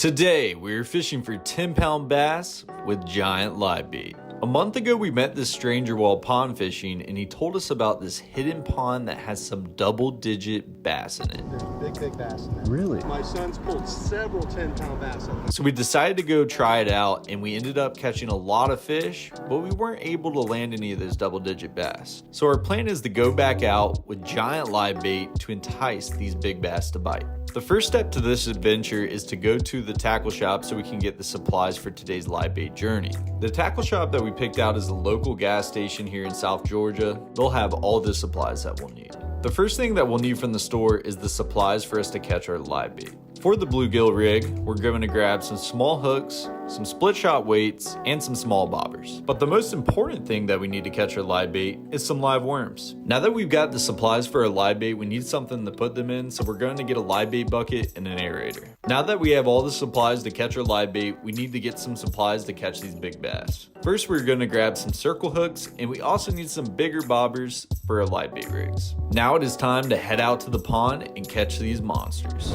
Today, we're fishing for 10-pound bass with giant live bait. A month ago, we met this stranger while pond fishing, and he told us about this hidden pond that has some double-digit bass in it. There's big bass in there. Really? My son's pulled several 10-pound bass in there. So we decided to go try it out, and we ended up catching a lot of fish, but we weren't able to land any of those double-digit bass. So our plan is to go back out with giant live bait to entice these big bass to bite. The first step to this adventure is to go to the tackle shop so we can get the supplies for today's live bait journey. The tackle shop that we picked out is a local gas station here in South Georgia. They'll have all the supplies that we'll need. The first thing that we'll need from the store is the supplies for us to catch our live bait. For the bluegill rig, we're going to grab some small hooks, some split shot weights, and some small bobbers. But the most important thing that we need to catch our live bait is some live worms. Now that we've got the supplies for our live bait, we need something to put them in, so we're going to get a live bait bucket and an aerator. Now that we have all the supplies to catch our live bait, we need to get some supplies to catch these big bass. First, we're going to grab some circle hooks, and we also need some bigger bobbers for our live bait rigs. Now it is time to head out to the pond and catch these monsters.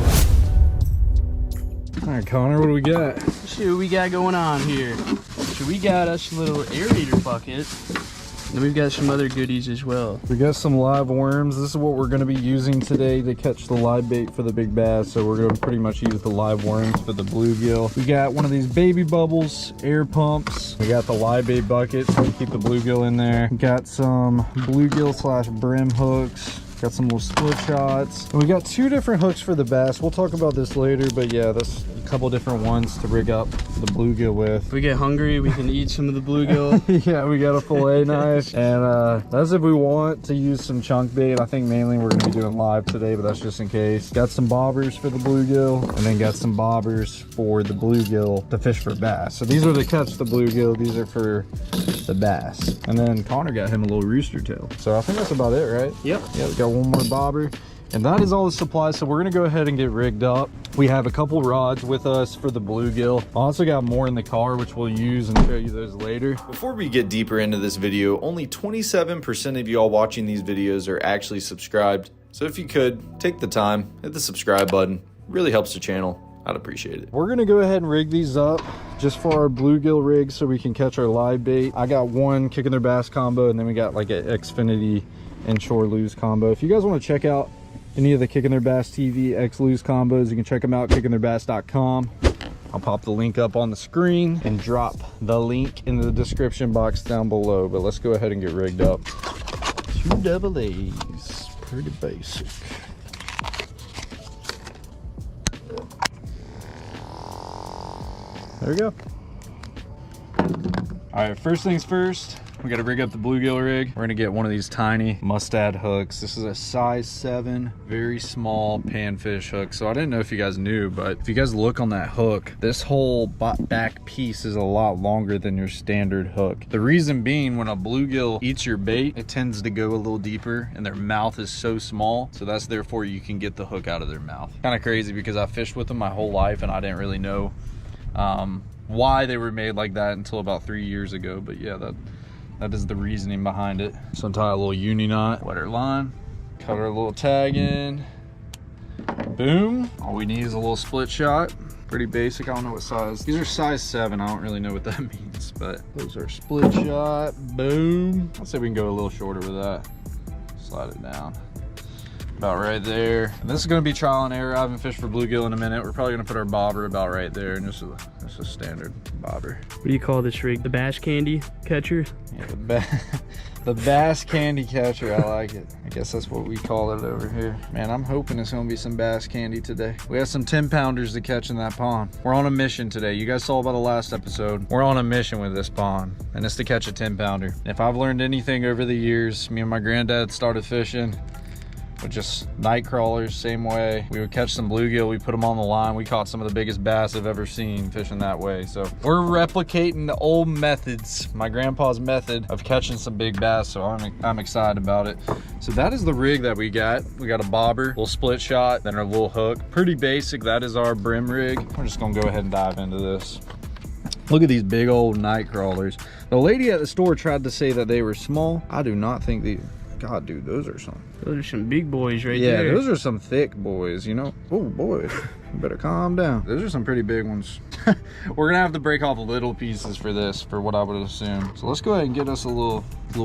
All right, Connor, what do we got? Let's see what we got going on here. So we got us a little aerator bucket. And we've got some other goodies as well. We got some live worms. This is what we're going to be using today to catch the live bait for the big bass. So we're going to pretty much use the live worms for the bluegill. We got one of these baby bubbles, air pumps. We got the live bait bucket so we keep the bluegill in there. We got some bluegill slash brim hooks. Got some little split shots. And we got two different hooks for the bass. We'll talk about this later, but yeah, that's a couple different ones to rig up the bluegill with. If we get hungry, we can eat some of the bluegill. Yeah, we got a fillet knife. And that's if we want to use some chunk bait. I think mainly we're gonna be doing live today, but that's just in case. Got some bobbers for the bluegill, and then got some bobbers for the bluegill to fish for bass. So these are to catch the bluegill, these are for the bass. And then Connor got him a little rooster tail. So I think that's about it, right? Yep. Yeah, we got one more bobber. And that is all the supplies, so we're gonna go ahead and get rigged up. We have a couple rods with us for the bluegill. I also got more in the car, which we'll use and show you those later. Before we get deeper into this video, only 27% of y'all watching these videos are actually subscribed. So if you could, take the time, hit the subscribe button. Really helps the channel. I'd appreciate it. We're gonna go ahead and rig these up just for our bluegill rig so we can catch our live bait. I got one kicking their bass combo, and then we got like an Xfinity inshore lose combo. If you guys want to check out any of the Kicking Their Bass TV X lose combos, you can check them out at kickingtheirbass.com. I'll pop the link up on the screen and drop the link in the description box down below. But let's go ahead and get rigged up. 2 double A's, pretty basic. There we go. All right, first things first, we got to rig up the bluegill rig. We're gonna get one of these tiny mustad hooks. This is a size 7, very small panfish hook. So I didn't know if you guys knew, but if you guys look on that hook, this whole back piece is a lot longer than your standard hook. The reason being, when a bluegill eats your bait, it tends to go a little deeper, and their mouth is so small. So that's therefore you can get the hook out of their mouth. Kind of crazy because I fished with them my whole life and I didn't really know why they were made like that until about 3 years ago. But yeah, that is the reasoning behind it. So untie a little uni knot, wet our line, cut our little tag in, boom. All we need is a little split shot. Pretty basic. I don't know what size. These are size 7. I don't really know what that means, but those are split shot, boom. I'll say we can go a little shorter with that. Slide it down. About right there. And this is gonna be trial and error. I haven't fished for bluegill in a minute. We're probably gonna put our bobber about right there, and just a standard bobber. What do you call this rig? The bass candy catcher? Yeah, the bass candy catcher. I like it. I guess that's what we call it over here. Man, I'm hoping it's gonna be some bass candy today. We have some 10-pounders to catch in that pond. We're on a mission today. You guys saw about the last episode. We're on a mission with this pond, and it's to catch a 10-pounder. If I've learned anything over the years, me and my granddad started fishing with just night crawlers, same way. We would catch some bluegill, we put them on the line. We caught some of the biggest bass I've ever seen fishing that way. So we're replicating the old methods, my grandpa's method of catching some big bass. So I'm excited about it. So that is the rig that we got. We got a bobber, little split shot, then our little hook. Pretty basic. That is our brim rig. We're just gonna go ahead and dive into this. Look at these big old night crawlers. The lady at the store tried to say that they were small. I do not think these. God, dude, those are some big boys right there. Yeah, those are some thick boys, you know. Oh boy. You better calm down. Those are some pretty big ones. We're gonna have to break off little pieces for this, for what I would assume. So let's go ahead and get us a little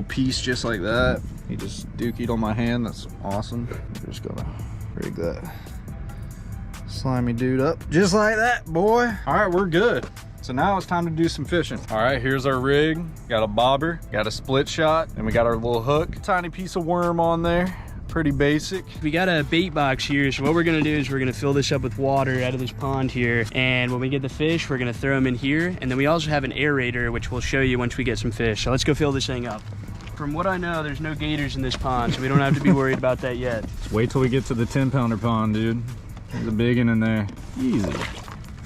piece just like that. He just dookied on my hand. That's awesome. We're just gonna rig that slimy dude up just like that, boy. All right, we're good. So now it's time to do some fishing. All right, here's our rig. Got a bobber, got a split shot, and we got our little hook. Tiny piece of worm on there. Pretty basic. We got a bait box here, so what we're gonna do is we're gonna fill this up with water out of this pond here, and when we get the fish, we're gonna throw them in here, and then we also have an aerator, which we'll show you once we get some fish. So let's go fill this thing up. From what I know, there's no gators in this pond, so we don't have to be worried about that yet. Just wait till we get to the 10-pounder pond, dude. There's a big one in there. Easy.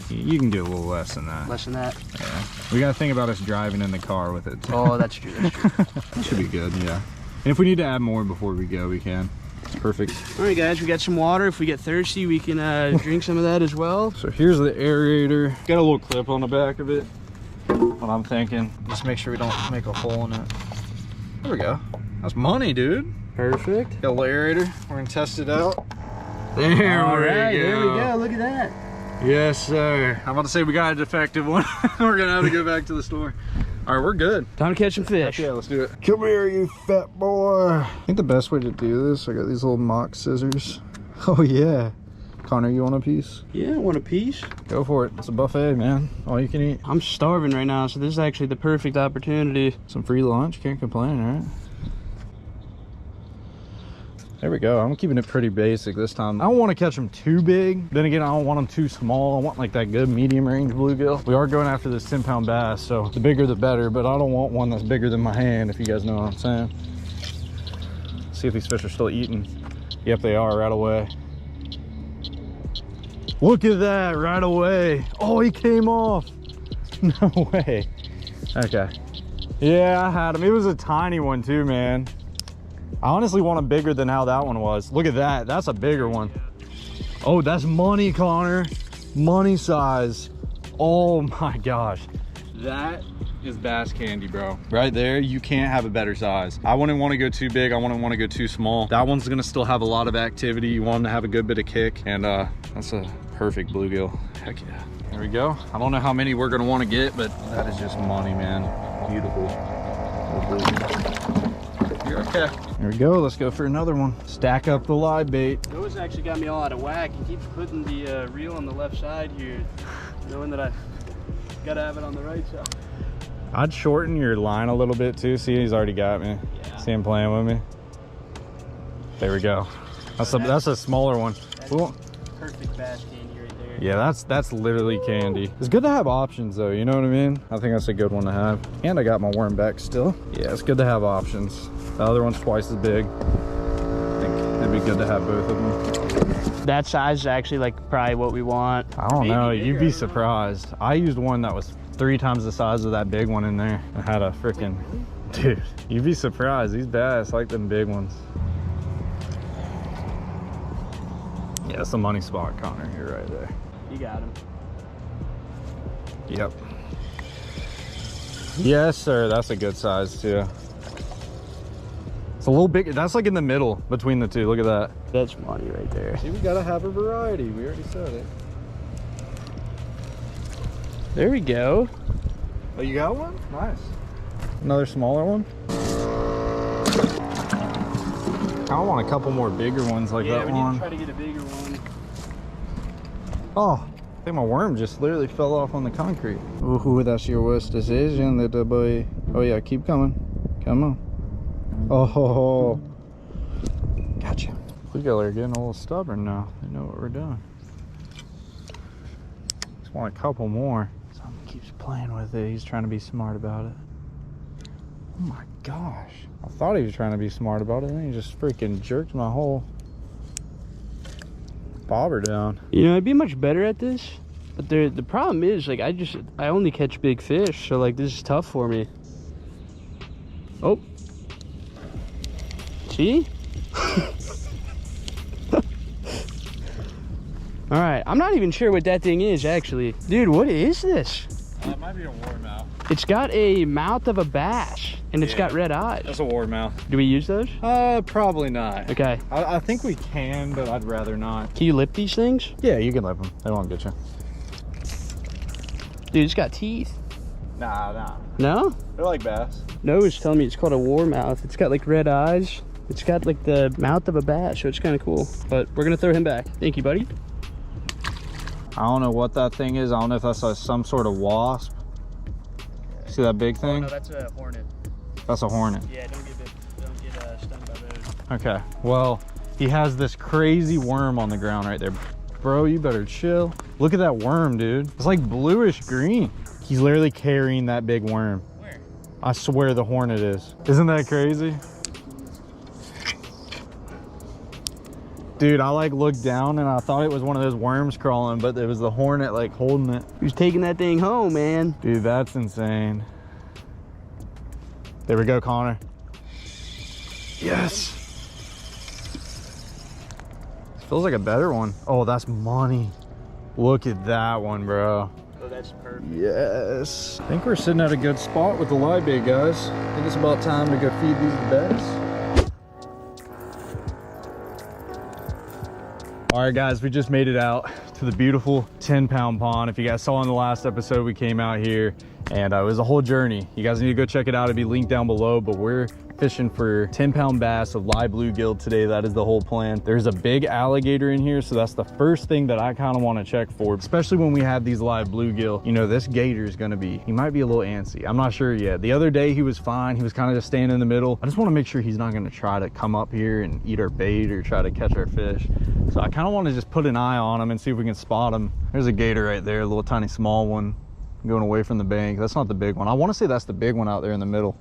You can get a little less than that. Less than that? Yeah. We gotta think about us driving in the car with it. Oh, that's true, that's true. That should be good, yeah. And if we need to add more before we go, we can. It's perfect. All right, guys, we got some water. If we get thirsty, we can drink some of that as well. So here's the aerator. Got a little clip on the back of it. What I'm thinking, just make sure we don't make a hole in it. There we go. That's money, dude. Perfect. Got a little aerator. We're gonna test it out. There All we right, go. there we go. Look at that. Yes, sir. I'm about to say we got a defective one. We're gonna have to go back to the store. All right, we're good. Time to catch some fish. Yeah, let's do it. Come here, you fat boy. I think the best way to do this, I got these little mock scissors. Oh yeah. Connor, you want a piece? Yeah, I want a piece. Go for it. It's a buffet, man. All you can eat. I'm starving right now, so this is actually the perfect opportunity. Some free lunch, can't complain, right? There we go. I'm keeping it pretty basic this time. I don't want to catch them too big. Then again, I don't want them too small. I want like that good medium range bluegill. We are going after this 10-pound bass, so the bigger the better, but I don't want one that's bigger than my hand, if you guys know what I'm saying. See if these fish are still eating. Yep, they are right away. Look at that, right away. Oh, he came off. No way. Okay. Yeah, I had him. It was a tiny one too, man. I honestly want them bigger than how that one was. Look at that. That's a bigger one. Oh, that's money, Connor. Money size. Oh my gosh. That is bass candy, bro. Right there, you can't have a better size. I wouldn't want to go too big. I wouldn't want to go too small. That one's gonna still have a lot of activity. You want them to have a good bit of kick. And that's a perfect bluegill. Heck yeah. There we go. I don't know how many we're gonna want to get, but that is just money, man. Beautiful. You're okay. There we go. Let's go for another one. Stack up the live bait. Noah's actually got me all out of whack. He keeps putting the reel on the left side here, knowing that I gotta have it on the right side. I'd shorten your line a little bit too. See, he's already got me. Yeah. See him playing with me. There we go. That's a smaller one. Cool. Perfect bass candy right there. Yeah, that's literally candy. It's good to have options though, you know what I mean? I think that's a good one to have. And I got my worm back still. Yeah, it's good to have options. The other one's twice as big. I think it'd be good to have both of them. That size is actually like probably what we want. I don't know, you'd be surprised. I used one that was 3 times the size of that big one in there. I had a freaking, dude, you'd be surprised. These bass like them big ones. Yeah, it's a money spot, Connor. You're right there. You got him. Yep. Yes, sir. That's a good size too. It's a little big. That's like in the middle between the two. Look at that. That's money right there. See, we gotta have a variety. We already said it. There we go. Oh, you got one? Nice. Another smaller one. I want a couple more bigger ones like that one. Yeah, we need to try to get a bigger one. Oh, I think my worm just literally fell off on the concrete. Ooh, that's your worst decision, little boy. Oh yeah, keep coming. Come on. Oh, gotcha. Bluegill are getting a little stubborn now. They know what we're doing. Just want a couple more. Someone keeps playing with it. He's trying to be smart about it. Oh my gosh. I thought he was trying to be smart about it, and then he just freaking jerked my whole bobber down. You know, I'd be much better at this, but the problem is, like, I only catch big fish, so like this is tough for me. Oh. See? All right, I'm not even sure what that thing is actually. Dude, what is this? It might be a warmouth. It's got a mouth of a bass, and it's got red eyes. That's a warmouth. Do we use those? Probably not. Okay. I think we can, but I'd rather not. Can you lip these things? Yeah, you can lip them. They won't get you. Dude, it's got teeth. Nah. No? They're like bass. No, it's telling me it's called a warmouth. It's got like red eyes. It's got like the mouth of a bass, so it's kind of cool. But we're gonna throw him back. Thank you, buddy. I don't know what that thing is. I don't know if that's some sort of wasp. See that big thing? Oh, no, that's a hornet. That's a hornet. Yeah, don't get stung by those. Okay, well, he has this crazy worm on the ground right there. Bro, you better chill. Look at that worm, dude. It's like bluish green. He's literally carrying that big worm. Where? I swear the hornet is. Isn't that crazy? Dude, I like looked down and I thought it was one of those worms crawling, but it was the hornet like holding it. Who's taking that thing home, man? Dude, that's insane. There we go, Connor. Yes. Feels like a better one. Oh, that's money. Look at that one, bro. Oh, that's perfect. Yes. I think we're sitting at a good spot with the live bait, guys. I think it's about time to go feed these bass. All right, guys, we just made it out to the beautiful 10-pound pond. If you guys saw in the last episode, we came out here and it was a whole journey. You guys need to go check it out. It'll be linked down below, but we're fishing for 10-pound bass of live bluegill today. That is the whole plan. There's a big alligator in here, so that's the first thing that I kind of want to check for, especially when we have these live bluegill. You know, this gator is going to be, he might be a little antsy. I'm not sure yet. The other day he was fine. He was kind of just staying in the middle. I just want to make sure he's not going to try to come up here and eat our bait or try to catch our fish. So I kind of want to just put an eye on him and see if we can spot him. There's a gator right there, a little tiny small one going away from the bank. That's not the big one. I want to say that's the big one out there in the middle.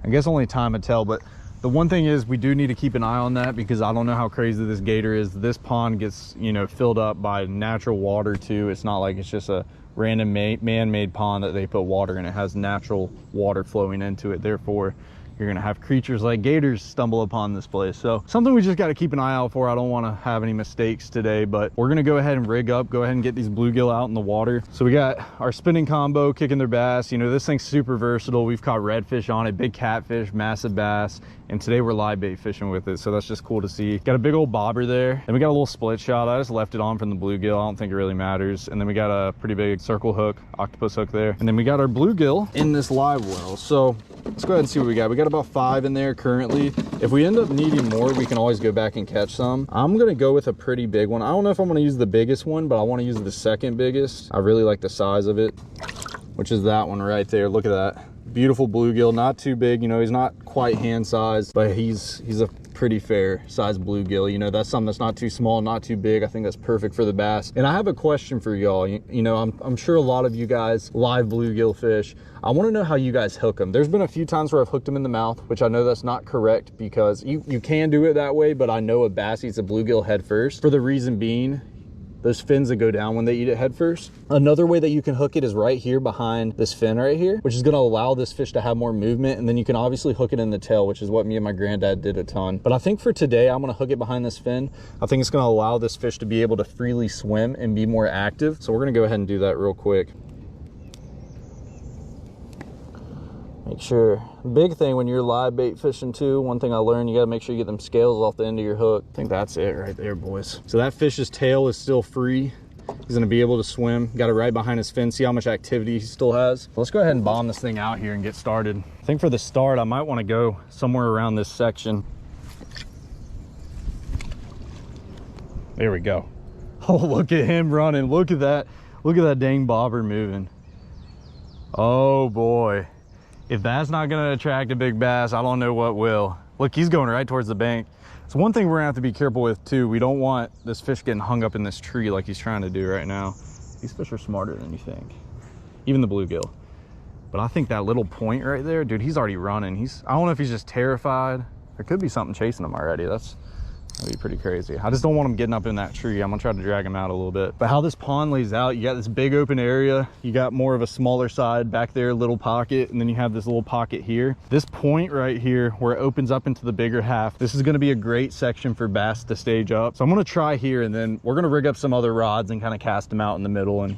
I guess only time will tell, but the one thing is we do need to keep an eye on that because I don't know how crazy this gator is. This pond gets, you know, filled up by natural water too. It's not like it's just a random man-made pond that they put water in. It has natural water flowing into it. Therefore, you're gonna have creatures like gators stumble upon this place. So something we just got to keep an eye out for. I don't want to have any mistakes today, but we're gonna go ahead and rig up, go ahead and get these bluegill out in the water. So we got our spinning combo, kicking their bass. You know, this thing's super versatile. We've caught redfish on it, big catfish, massive bass, and today we're live bait fishing with it. So that's just cool to see. Got a big old bobber there, and we got a little split shot. I just left it on from the bluegill. I don't think it really matters. And then we got a pretty big circle hook, octopus hook there. And then we got our bluegill in this live well. So let's go ahead and see what we got. We got about 5 in there currently. If we end up needing more, we can always go back and catch some. I'm gonna go with a pretty big one. I don't know if I'm gonna use the biggest one, but I want to use the second biggest. I really like the size of it, which is that one right there. Look at that. Beautiful bluegill, not too big. You know, he's not quite hand sized, but he's a pretty fair size bluegill. You know, that's something that's not too small, not too big. I think that's perfect for the bass. And I have a question for y'all. You know, I'm sure a lot of you guys live bluegill fish. I want to know how you guys hook them. There's been a few times where I've hooked them in the mouth, which I know that's not correct because you can do it that way, but I know a bass eats a bluegill head first for the reason being those fins that go down when they eat it head first. Another way that you can hook it is right here behind this fin right here, which is gonna allow this fish to have more movement. And then you can obviously hook it in the tail, which is what me and my granddad did a ton. But I think for today, I'm gonna hook it behind this fin. I think it's gonna allow this fish to be able to freely swim and be more active. So we're gonna go ahead and do that real quick. Make sure, big thing when you're live bait fishing too, one thing I learned, you gotta make sure you get them scales off the end of your hook. I think that's it right there, boys. So that fish's tail is still free. He's gonna be able to swim. Got it right behind his fin. See how much activity he still has. Let's go ahead and bomb this thing out here and get started. I think for the start, I might wanna go somewhere around this section. There we go. Oh, look at him running. Look at that. Look at that dang bobber moving. Oh boy. If that's not gonna attract a big bass, I don't know what will. Look, he's going right towards the bank. So one thing we're gonna have to be careful with too, we don't want this fish getting hung up in this tree like he's trying to do right now. These fish are smarter than you think, even the bluegill. But I think that little point right there, dude, he's already running. I don't know if he's just terrified. There could be something chasing him already. That'd be pretty crazy. I just don't want him getting up in that tree. I'm gonna try to drag him out a little bit. But how this pond lays out, you got this big open area. You got more of a smaller side back there, little pocket, and then you have this little pocket here. This point right here where it opens up into the bigger half, this is gonna be a great section for bass to stage up. So I'm gonna try here and then we're gonna rig up some other rods and kind of cast them out in the middle and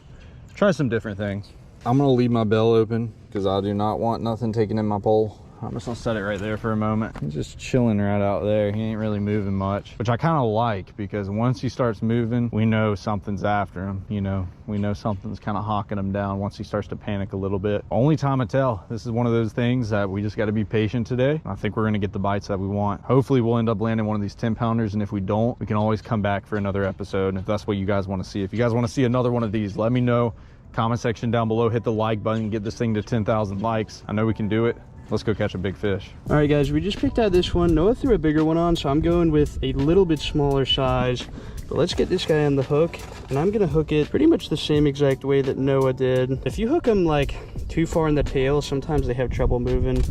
try some different things. I'm gonna leave my bell open because I do not want nothing taking in my pole. I'm just gonna set it right there for a moment. He's just chilling right out there. He ain't really moving much, which I kind of like, because once he starts moving, we know something's after him. You know, we know something's kind of hawking him down once he starts to panic a little bit. Only time to tell. This is one of those things that we just got to be patient today. I think we're gonna get the bites that we want. Hopefully we'll end up landing one of these 10-pounders, and if we don't, we can always come back for another episode. And if that's what you guys want to see, if you guys want to see another one of these, let me know. Comment section down below, hit the like button, get this thing to 10,000 likes. I know we can do it. Let's go catch a big fish. All right, guys, we just picked out this one. Noah threw a bigger one on, so I'm going with a little bit smaller size. But let's get this guy on the hook, and I'm gonna hook it pretty much the same exact way that Noah did. If you hook them like too far in the tail, sometimes they have trouble moving.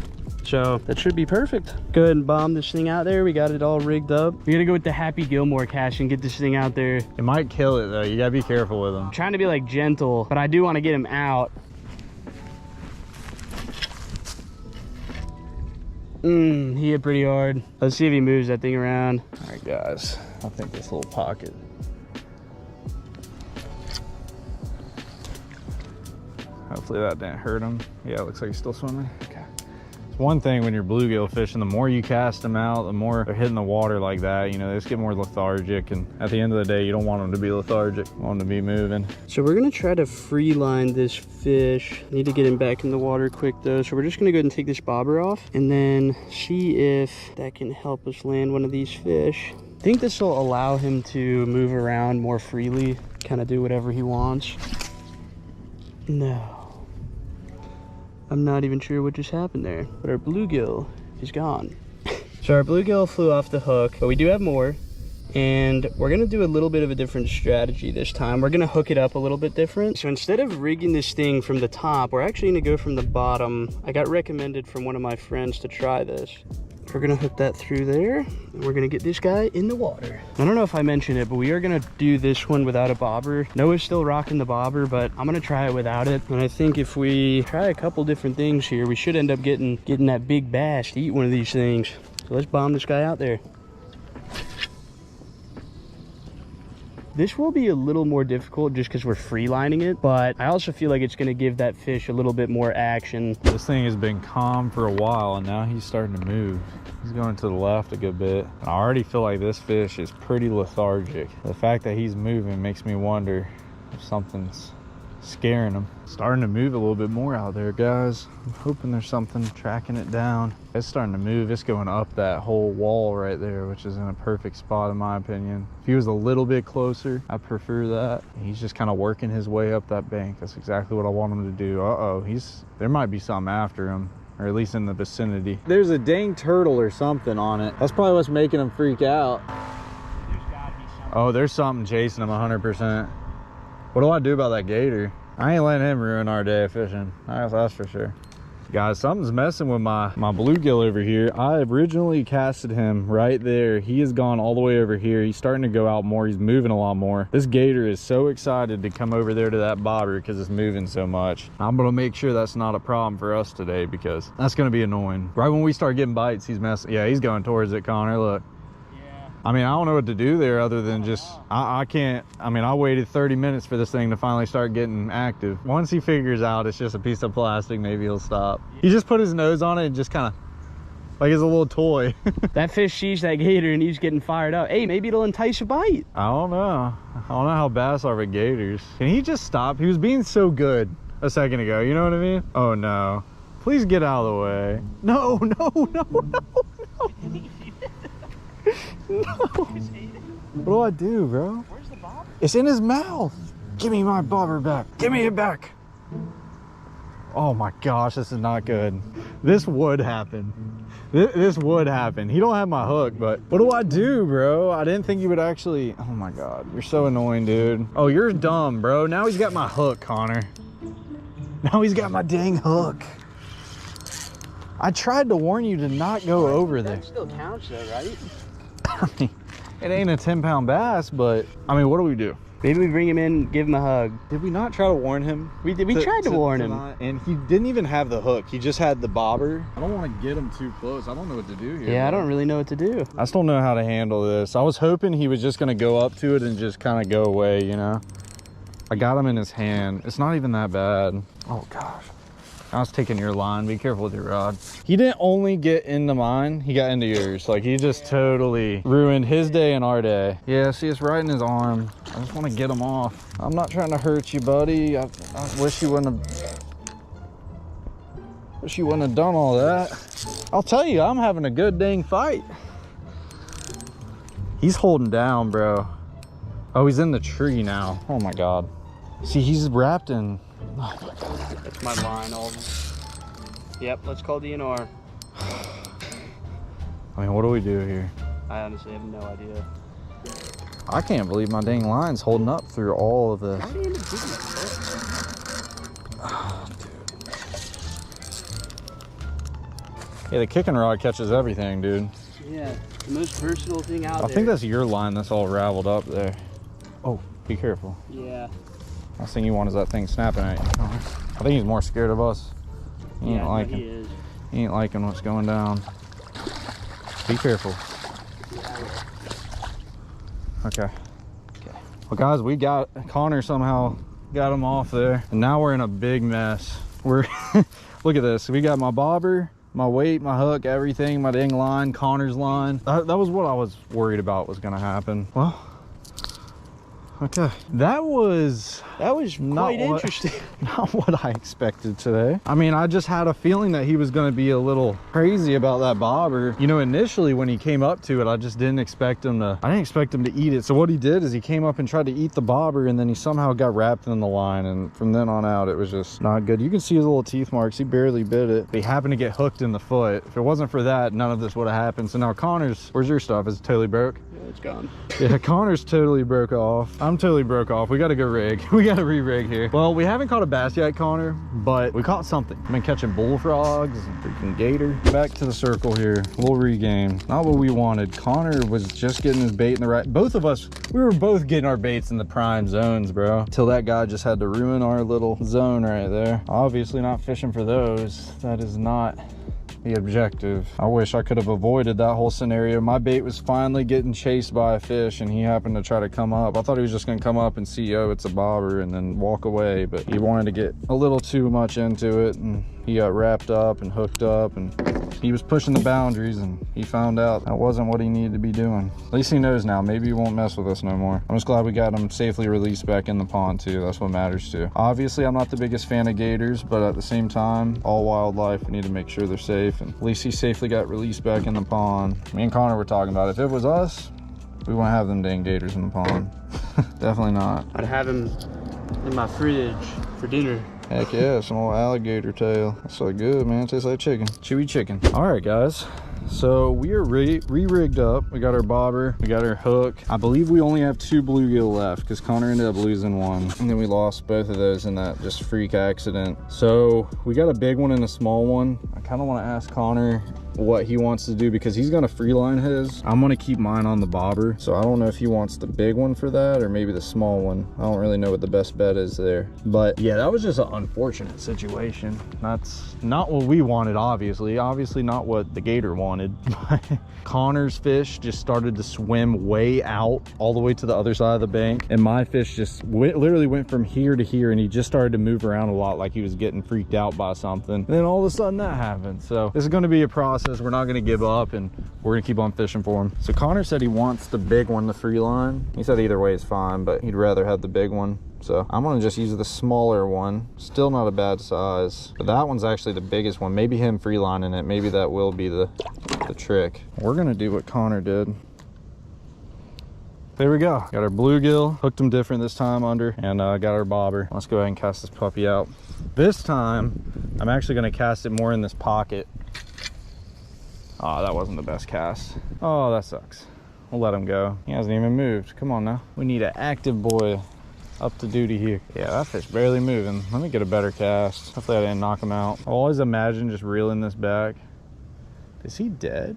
So that should be perfect. Go ahead and bomb this thing out there. We got it all rigged up. We gotta go with the Happy Gilmore cache and get this thing out there. It might kill it though. You gotta be careful with them. I'm trying to be like gentle, but I do want to get him out. He hit pretty hard. Let's see if he moves that thing around. All right, guys. I think this little pocket. Hopefully that didn't hurt him. Yeah, it looks like he's still swimming. Okay. It's one thing when you're bluegill fishing, the more you cast them out, the more they're hitting the water like that, you know, they just get more lethargic. And at the end of the day, you don't want them to be lethargic. You want them to be moving. So we're gonna try to free line this fish. Need to get him back in the water quick though. So we're just gonna go ahead and take this bobber off and then see if that can help us land one of these fish. I think this will allow him to move around more freely, kind of do whatever he wants. No. I'm not even sure what just happened there, but our bluegill is gone. So our bluegill flew off the hook, but we do have more. And we're gonna do a little bit of a different strategy this time. We're gonna hook it up a little bit different. So instead of rigging this thing from the top, we're actually gonna go from the bottom. I got recommended from one of my friends to try this. We're gonna hook that through there, and we're gonna get this guy in the water. I don't know if I mentioned it, but we are gonna do this one without a bobber. Noah's still rocking the bobber, but I'm gonna try it without it. And I think if we try a couple different things here, we should end up getting that big bass to eat one of these things. So let's bomb this guy out there. This will be a little more difficult just because we're free lining it, but I also feel like it's going to give that fish a little bit more action. This thing has been calm for a while, and now he's starting to move. He's going to the left a good bit. I already feel like this fish is pretty lethargic. The fact that he's moving makes me wonder if something's scaring him. Starting to move a little bit more out there, guys. I'm hoping there's something tracking it down. It's starting to move. It's going up that whole wall right there, which is in a perfect spot in my opinion. If he was a little bit closer, I prefer that. He's just kind of working his way up that bank. That's exactly what I want him to do. Uh-oh, there might be something after him, or at least in the vicinity. There's a dang turtle or something on it. That's probably what's making him freak out. There's gotta be something. Oh, there's something chasing him 100%. What do I do about that gator? I ain't letting him ruin our day of fishing. That's for sure. Guys, something's messing with my bluegill over here. I originally casted him right there. He has gone all the way over here. He's starting to go out more. He's moving a lot more. This gator is so excited to come over there to that bobber because it's moving so much. I'm gonna make sure that's not a problem for us today, because that's gonna be annoying. Right when we start getting bites, he's messing. Yeah, he's going towards it, Connor. Look. I mean, I don't know what to do there other than just, I can't, I mean, I waited 30 minutes for this thing to finally start getting active. Once he figures out it's just a piece of plastic, maybe he'll stop. He just put his nose on it and just kind of, like it's a little toy. That fish sees that gator and he's getting fired up. Hey, maybe it'll entice a bite. I don't know. I don't know how bass are with gators. Can he just stop? He was being so good a second ago, you know what I mean? Oh no. Please get out of the way. No, no, no, no, no. No. What do I do, bro? Where's the bobber? It's in his mouth. Give me my bobber back. Give me it back. Oh my gosh, this is not good. This would happen. This would happen. He don't have my hook, but what do I do, bro? I didn't think you would actually. Oh my God, you're so annoying, dude. Oh, you're dumb, bro. Now he's got my hook, Connor. Now he's got my dang hook. I tried to warn you to not go over there. That still counts though, right? I mean, it ain't a 10-pound bass, but I mean, what do we do? Maybe we bring him in, give him a hug. Did we not try to warn him? We did. We tried to warn him. And he didn't even have the hook. He just had the bobber. I don't want to get him too close. I don't know what to do here. Yeah, I don't really know what to do. I still don't know how to handle this. I was hoping he was just going to go up to it and just kind of go away, you know? I got him in his hand. It's not even that bad. Oh gosh. I was taking your line. Be careful with your rod. He didn't only get into mine, he got into yours. Like, he just totally ruined his day and our day. Yeah, see, it's right in his arm. I just want to get him off. I'm not trying to hurt you, buddy. I wish you wouldn't have done all that. I'll tell you, I'm having a good dang fight. He's holding down, bro. Oh, he's in the tree now. Oh my God. See, he's wrapped in. Oh my God. That's my line, all of them. Yep, let's call DNR. I mean, what do we do here? I honestly have no idea. I can't believe my dang line's holding up through all of this. How do you end up doing that? Oh, dude. Yeah, the kicking rod catches everything, dude. Yeah, the most versatile thing out there. I think that's your line that's all raveled up there. Oh, be careful. Yeah. Last thing you want is that thing snapping at you. I think he's more scared of us. He ain't liking. He is. He ain't liking what's going down. Be careful. Okay. Well, guys, we got Connor somehow got him off there, and now we're in a big mess. We're look at this. We got my bobber, my weight, my hook, everything, my dang line, Connor's line. That was what I was worried about was gonna happen. Well, okay, that was quite interesting. Not what I expected today. I mean, I just had a feeling that he was going to be a little crazy about that bobber. You know, initially when he came up to it, I just didn't expect him to. I didn't expect him to eat it. So what he did is he came up and tried to eat the bobber, and then he somehow got wrapped in the line. And from then on out, it was just not good. You can see his little teeth marks. He barely bit it. He happened to get hooked in the foot. If it wasn't for that, none of this would have happened. So now Connor's, where's your stuff? Is it totally broke? Yeah, it's gone. Yeah, Connor's totally broke off. I'm totally broke off. We got to go rig. We got to re-rig here. Well, we haven't caught a bass yet, Connor, but we caught something. I've been catching bullfrogs and freaking gator. Back to the circle here. We'll regame. Not what we wanted. Connor was just getting his bait in the right. Both of us, we were both getting our baits in the prime zones, bro. Till that guy just had to ruin our little zone right there. Obviously not fishing for those. That is not the objective. I wish I could have avoided that whole scenario. My bait was finally getting chased by a fish, and he happened to try to come up. I thought he was just gonna come up and see, oh, it's a bobber, and then walk away, but he wanted to get a little too much into it, and he got wrapped up and hooked up, and he was pushing the boundaries, and he found out that wasn't what he needed to be doing. At least he knows now. Maybe he won't mess with us no more. I'm just glad we got him safely released back in the pond too. That's what matters too. Obviously, I'm not the biggest fan of gators, but at the same time, all wildlife, we need to make sure they're safe, and at least he safely got released back in the pond. Me and Connor were talking about it. If it was us, we wouldn't have them dang gators in the pond. Definitely not. I'd have him in my fridge for dinner. Heck yeah, some old alligator tail. That's so good, man. Tastes like chicken. Chewy chicken. All right, guys. So we are re-rigged up. We got our bobber, we got our hook. I believe we only have 2 bluegill left because Connor ended up losing one. And then we lost both of those in that just freak accident. So we got a big one and a small one. I kind of want to ask Connor what he wants to do because he's gonna free line his. I'm gonna keep mine on the bobber, so I don't know if he wants the big one for that or maybe the small one. I don't really know what the best bet is there, but yeah, that was just an unfortunate situation. That's not what we wanted, obviously not what the gator wanted. Connor's fish just started to swim way out all the way to the other side of the bank, and my fish just literally went from here to here, and he just started to move around a lot like he was getting freaked out by something. And then all of a sudden that happened. So this is going to be a process. We're not going to give up, and we're going to keep on fishing for him. So Connor said he wants the big one, the free line. He said either way is fine, but he'd rather have the big one. So I'm going to just use the smaller one. Still not a bad size, but that one's actually the biggest one. Maybe him free lining it, maybe that will be the trick. We're going to do what Connor did. There we go. Got our bluegill, hooked them different this time under, and got our bobber. Let's go ahead and cast this puppy out. This time I'm actually going to cast it more in this pocket. Oh, that wasn't the best cast. Oh, that sucks. We'll let him go. He hasn't even moved. Come on now. We need an active boy up to duty here. Yeah, that fish barely moving. Let me get a better cast. Hopefully I didn't knock him out. I always imagine just reeling this back. Is he dead?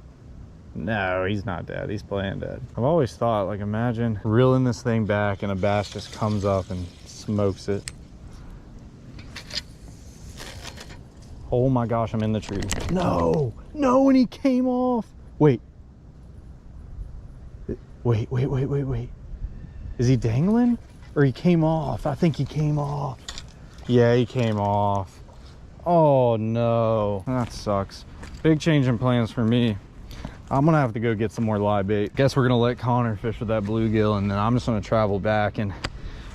No, he's not dead. He's playing dead. I've always thought, like, imagine reeling this thing back and a bass just comes up and smokes it. Oh my gosh, I'm in the tree. No, no, and he came off. Wait. Wait. Is he dangling? Or he came off. I think he came off. Yeah, he came off. Oh no, that sucks. Big change in plans for me. I'm gonna have to go get some more live bait. Guess we're gonna let Connor fish with that bluegill, and then I'm just gonna travel back, and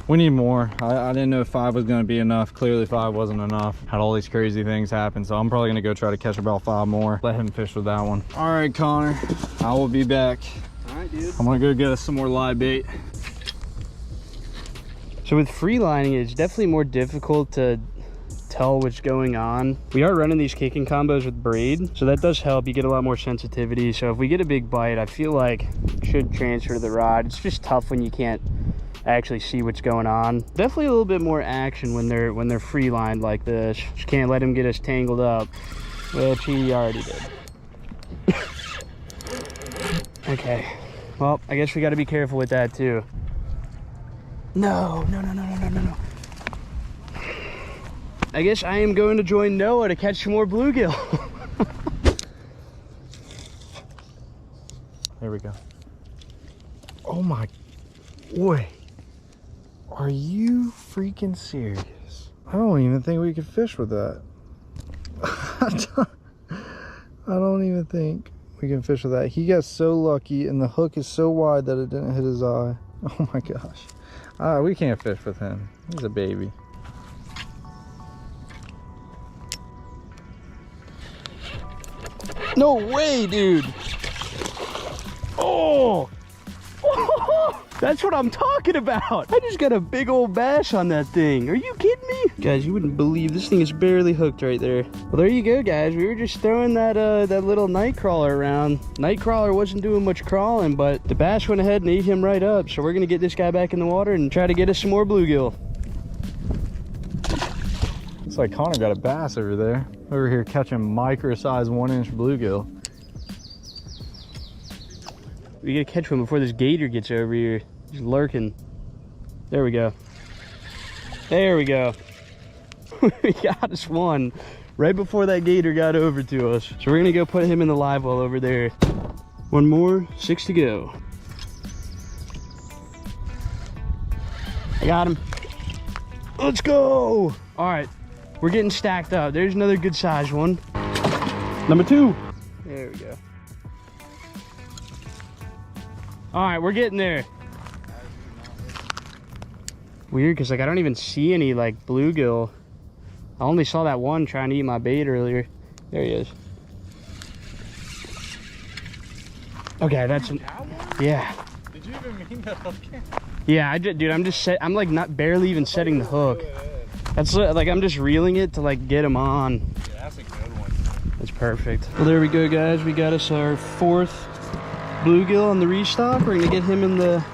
we need more. I didn't know if 5 was gonna be enough. Clearly 5 wasn't enough. Had all these crazy things happen, so I'm probably gonna go try to catch about 5 more. Let him fish with that one. All right, Connor, I will be back. All right, dude. I'm gonna go get us some more live bait. So with free lining, it's definitely more difficult to tell what's going on. We are running these kicking combos with braid, so that does help. You get a lot more sensitivity. So if we get a big bite, I feel like it should transfer to the rod. It's just tough when you can't actually see what's going on. Definitely a little bit more action when they're free lined like this. Just can't let him get us tangled up, which he already did. Okay, well, I guess we got to be careful with that too. No. I guess I am going to join Noah to catch some more bluegill. There we go. Oh my, wait. Are you freaking serious? I don't even think we could fish with that. I don't even think we can fish with that. He got so lucky, and the hook is so wide that it didn't hit his eye. Oh my gosh. We can't fish with him. He's a baby. No way, dude. Oh. That's what I'm talking about. I just got a big old bass on that thing. Are you kidding me? Guys, you wouldn't believe this thing is barely hooked right there. Well, there you go, guys. We were just throwing that little night crawler around. Night crawler wasn't doing much crawling, but the bass went ahead and ate him right up. So we're gonna get this guy back in the water and try to get us some more bluegill. Looks like Connor got a bass over there. Over here catching micro-sized 1-inch bluegill. We gotta catch one before this gator gets over here. He's lurking. There we go. There we go. We got us one right before that gator got over to us. So we're gonna go put him in the live well over there. One more, 6 to go. I got him. Let's go. All right, we're getting stacked up. There's another good sized one. Number 2. There we go. All right, we're getting there. Weird, because like I don't even see any like bluegill. I only saw that one trying to eat my bait earlier. There he is. Okay, that's an, yeah. Did you even mean that hook? Yeah, dude, I'm like not barely even setting the hook. That's like I'm just reeling it to like get him on. Yeah, that's a good one. That's perfect. Well, there we go, guys. We got us our 4th bluegill on the restock. We're gonna get him in the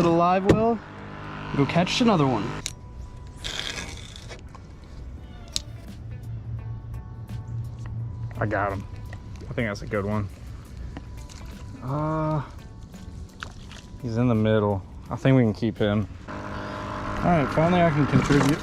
live well. Go catch another one. I got him. I think that's a good one. He's in the middle. I think we can keep him. All right, finally I can contribute.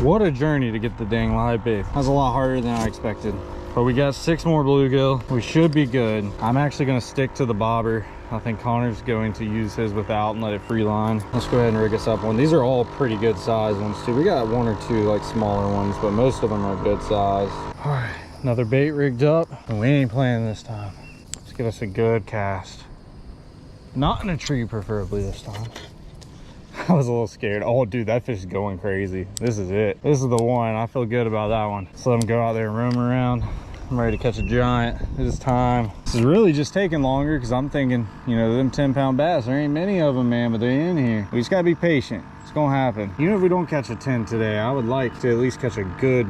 What a journey to get the dang live bait. That was a lot harder than I expected. But we got 6 more bluegill. We should be good. I'm actually gonna stick to the bobber. I think Connor's going to use his without and let it free line. Let's go ahead and rig us up one. These are all pretty good size ones too. We got 1 or 2 like smaller ones, but most of them are good size. All right, another bait rigged up. And we ain't playing this time. Let's get us a good cast. Not in a tree, preferably this time. I was a little scared. Oh, dude, that fish is going crazy. This is it. This is the one. I feel good about that one. Let's let him go out there and roam around. I'm ready to catch a giant. It is time. This is really just taking longer because I'm thinking, you know, them 10-pound bass, there ain't many of them, man, but they're in here. We just gotta be patient. It's gonna happen. Even if we don't catch a 10 today, I would like to at least catch a good,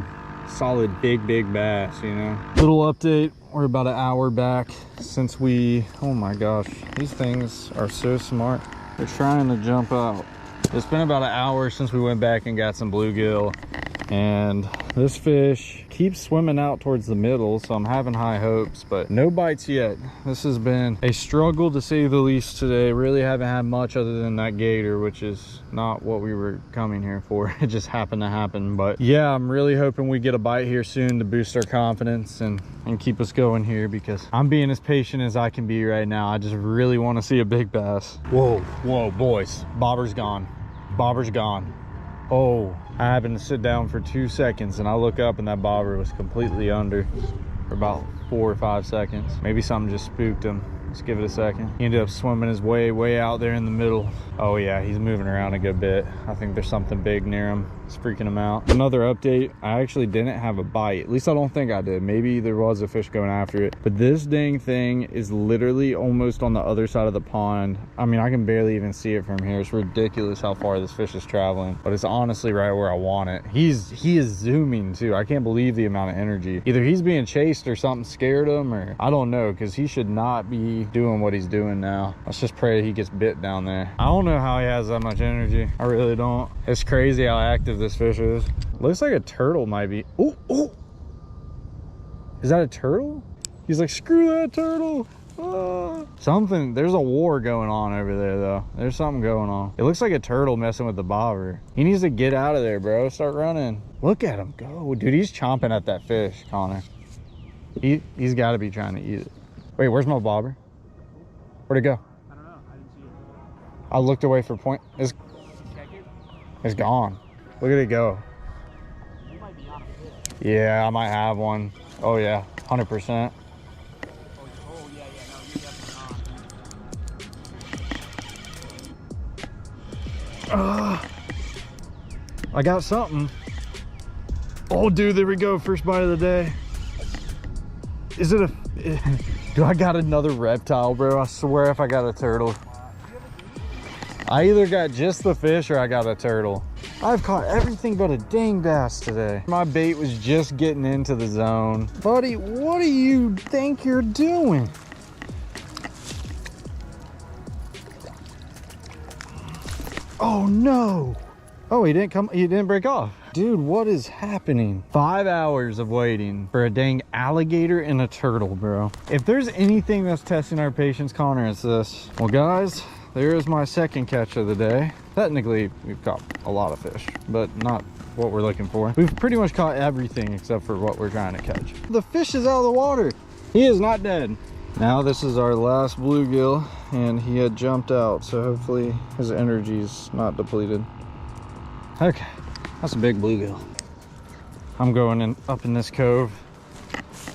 solid, big bass, you know? Little update. We're about an hour back since we, oh my gosh, these things are so smart. They're trying to jump out. It's been about an hour since we went back and got some bluegill, and this fish keeps swimming out towards the middle, so I'm having high hopes, but no bites yet. This has been a struggle to say the least today. Really haven't had much other than that gator, which is not what we were coming here for. It just happened to happen. But yeah, I'm really hoping we get a bite here soon to boost our confidence and keep us going here, because I'm being as patient as I can be right now. I just really want to see a big bass. Whoa, boys, bobber's gone. Bobber's gone. Oh, I happened to sit down for 2 seconds and I look up and that bobber was completely under for about 4 or 5 seconds. Maybe something just spooked him. Let's give it a second. He ended up swimming his way out there in the middle. Oh yeah, he's moving around a good bit. I think there's something big near him. It's freaking him out. Another update, I actually didn't have a bite. At least I don't think I did. Maybe there was a fish going after it. But this dang thing is literally almost on the other side of the pond. I mean, I can barely even see it from here. It's ridiculous how far this fish is traveling. But it's honestly right where I want it. He is zooming too. I can't believe the amount of energy. Either he's being chased or something scared him, or I don't know, because he should not be doing what he's doing now. Let's just pray he gets bit down there. I don't know how he has that much energy. I really don't. It's crazy how active this fish is. Looks like a turtle might be. Oh, is that a turtle? He's like, screw that turtle. Something, there's a war going on over there though. There's something going on. It looks like a turtle messing with the bobber. He needs to get out of there, bro. Start running. Look at him go. Dude, he's chomping at that fish, Connor. He's got to be trying to eat it. Wait, where's my bobber? Where'd it go? I don't know. I didn't see it. I looked away for point. It's gone. Look at it go. You might be on a fish. Yeah, I might have one. Oh yeah, 100%. Oh yeah, no, you're definitely on. I got something. Oh dude, there we go. First bite of the day. Is it a... Do I got another reptile, bro? I swear if I got a turtle. I either got just the fish or I got a turtle. I've caught everything but a dang bass today. My bait was just getting into the zone. Buddy, what do you think you're doing? Oh no. Oh, he didn't break off. Dude, what is happening? 5 hours of waiting for a dang alligator and a turtle, bro. If there's anything that's testing our patience, Connor, it's this. Well, guys, there is my second catch of the day. Technically, we've caught a lot of fish, but not what we're looking for. We've pretty much caught everything except for what we're trying to catch. The fish is out of the water. He is not dead. Now this is our last bluegill, and he had jumped out, so hopefully his energy's not depleted. Okay, that's a big bluegill. I'm going up in this cove.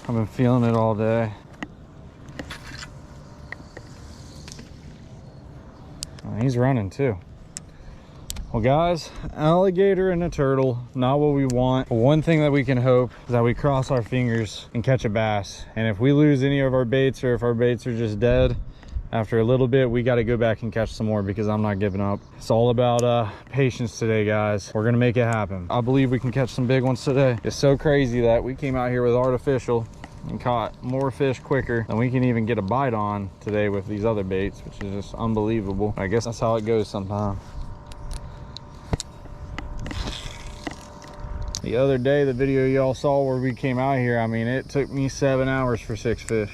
I've been feeling it all day. Oh, he's running too. Well guys, alligator and a turtle, not what we want. But one thing that we can hope is that we cross our fingers and catch a bass. And if we lose any of our baits, or if our baits are just dead, after a little bit, we got to go back and catch some more, because I'm not giving up. It's all about patience today, guys. We're gonna make it happen. I believe we can catch some big ones today. It's so crazy that we came out here with artificial and caught more fish quicker than we can even get a bite on today with these other baits, which is just unbelievable. I guess that's how it goes sometimes. The other day, the video y'all saw where we came out here, I mean, it took me 7 hours for 6 fish.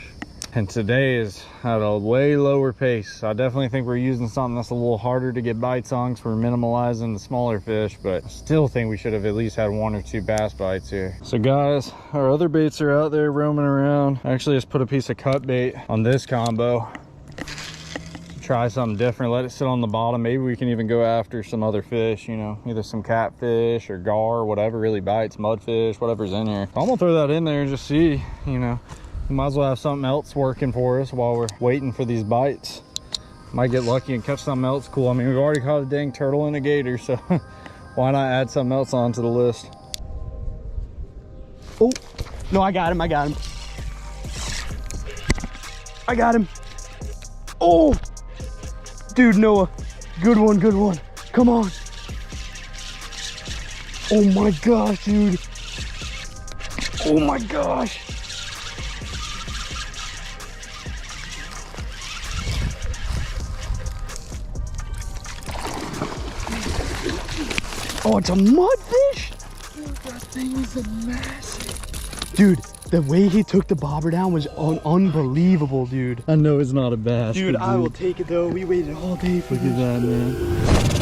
And today is at a way lower pace. I definitely think we're using something that's a little harder to get bites on, because we're minimalizing the smaller fish, but I still think we should have at least had 1 or 2 bass bites here. So guys, our other baits are out there roaming around. I actually just put a piece of cut bait on this combo. Try something different, let it sit on the bottom. Maybe we can even go after some other fish, you know, either some catfish or gar, whatever really bites, mudfish, whatever's in here. I'm gonna throw that in there and just see, you know, we might as well have something else working for us while we're waiting for these bites. Might get lucky and catch something else cool. I mean, we've already caught a dang turtle and a gator, so why not add something else onto the list? Oh, no, I got him. I got him. Oh, dude, Noah, good one. Come on. Oh my gosh, dude. Oh my gosh. Oh, it's a mudfish? Dude, that thing is massive. Dude, the way he took the bobber down was unbelievable, dude. I know it's not a bass. Dude, I will take it though. We waited all day for Look at that, man.